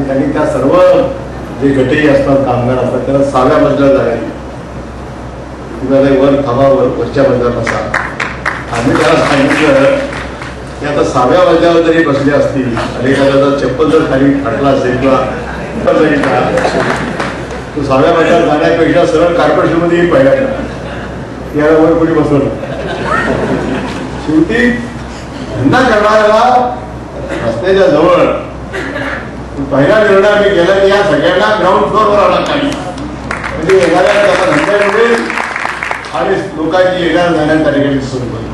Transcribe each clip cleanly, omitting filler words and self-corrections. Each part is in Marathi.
त्यांनी त्या सर्व जे गटही असतात कामगार असतात त्याला 6व्या मजल्यावर जागा तुम्हाला वर थांबावर वरच्या मजल्यावर बसा. आम्ही त्याला सांगितलं की आता 6व्या मजल्यावर जरी बसले असतील आणि एखाद्याचा चप्पल जर खाली फाटला असेल किंवा तो 6व्या मजल्यावर जाण्यापेक्षा सरळ कॉर्पोरेशनमध्ये पहिल्यांदा याला वर कोणी बसवलं. शेवटी धंदा करणाऱ्याला रस्त्याच्या जवळ पहिला निर्णय आम्ही केला की या सगळ्यांना ग्राउंड फ्लोअरवर आणा खाली, म्हणजे येणाऱ्या त्याचा धंदा मिळेल आणि लोकांची येणार जाण्यात त्या ठिकाणी सोय होईल.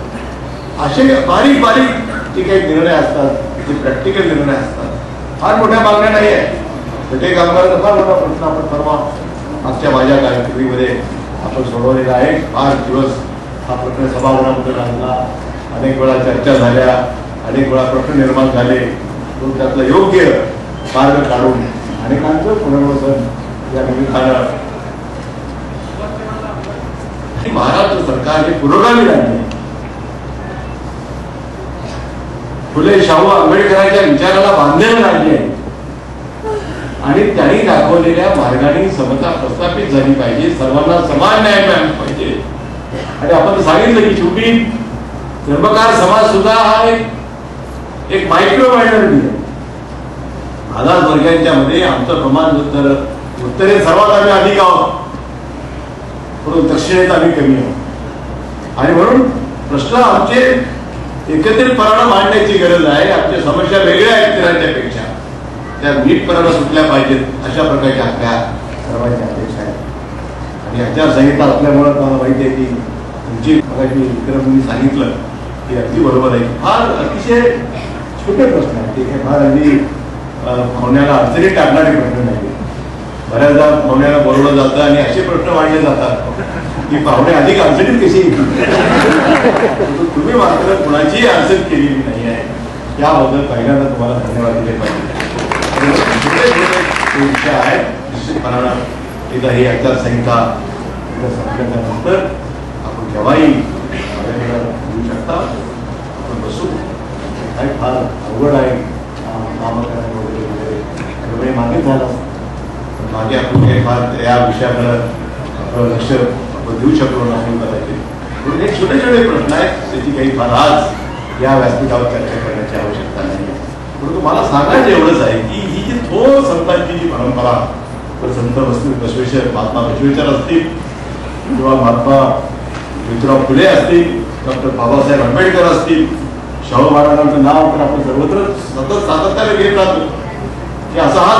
असे बारीक बारीक जे काही निर्णय असतात जे प्रॅक्टिकल निर्णय असतात फार मोठ्या मागण्या नाही आहे. गटे कामगारांचा फार मोठा प्रश्न आपण परवा मागच्या माझ्या कारकिर्दीमध्ये आपण सोडवलेला आहे. 5 दिवस हा प्रश्न सभागृहामध्ये आणला, अनेक वेळा चर्चा झाल्या, अनेक वेळा प्रश्न निर्माण झाले. तो त्यातलं योग्य मार्ग काढून अनेकांचं पुनर्वसन या निमित्तानं महाराष्ट्र सरकार हे पुरोगामी राज्य आहे. फुले शाहू आंबेडकरांच्या विचाराला बांधलेलं राज्य आहे आणि त्यांनी दाखवलेल्या मार्गाने समता प्रस्थापित झाली पाहिजे, सर्वांना समान न्याय मिळाला पाहिजे. आणि आपण सांगितलं की शेवटी धर्मकार समाज सुद्धा हा एक मायक्रो मायनॉरिटी आहे. मागास वर्गांच्या मध्ये आमचं प्रमाण तर उत्तरेत सर्वात आम्ही अधिक आहोत, परंतु दक्षिणेत आम्ही कमी आहोत. आणि म्हणून प्रश्न आमचे एकत्रितपणानं मांडण्याची गरज आहे. आमच्या समस्या वेगळ्या आहेत राज्यापेक्षा, त्या नीटपणानं सुटल्या पाहिजेत अशा प्रकारच्या आपल्या सर्वांच्या अपेक्षा आहेत. आणि आचारसंहिता असल्यामुळे मला माहिती आहे की तुमची विक्रमनी सांगितलं की अगदी बरोबर आहे. फार अतिशय छोटे प्रश्न आहेत ते काही फार अगदी पाहुण्याला अडचणीत टाकणारे प्रश्न नाही. बऱ्याचदा पाहुण्याला बोलवलं जातं आणि असे प्रश्न मांडले जातात की पाहुणे अधिक अडचणीत कशी तुम्ही मात्र कुणाचीही अडचण केलेली नाही आहे. याबद्दल पहिल्यांदा तुम्हाला धन्यवाद दिले पाहिजे. विषय आहेत निश्चितपणानं एकदा ही आचारसंहिता संपल्यानंतर आपण केव्हाही येऊ शकता. आपण बसू. काही फार अवघड आहे नामकरण वगैरे मागे झाला मागे आपण काही फार या विषयाकडे लक्ष देऊ शकलो नाही कदाचित. म्हणून एक छोटे छोटे प्रश्न आहेत त्याची काही फार आज या व्यासपीठावर चर्चा करण्याची आवश्यकता नाही. परंतु मला सांगायचं एवढंच आहे की ही जी थोर संतांची जी परंपरा संत बसवेश्वर महात्मा बसवेश्वर असतील किंवा महात्मा ज्योतिराव फुले असतील, डॉक्टर बाबासाहेब आंबेडकर असतील, शाहू महाराजांचं नाव तर आपण सर्वत्र सतत सातत्याने घेत राहतो की असा हा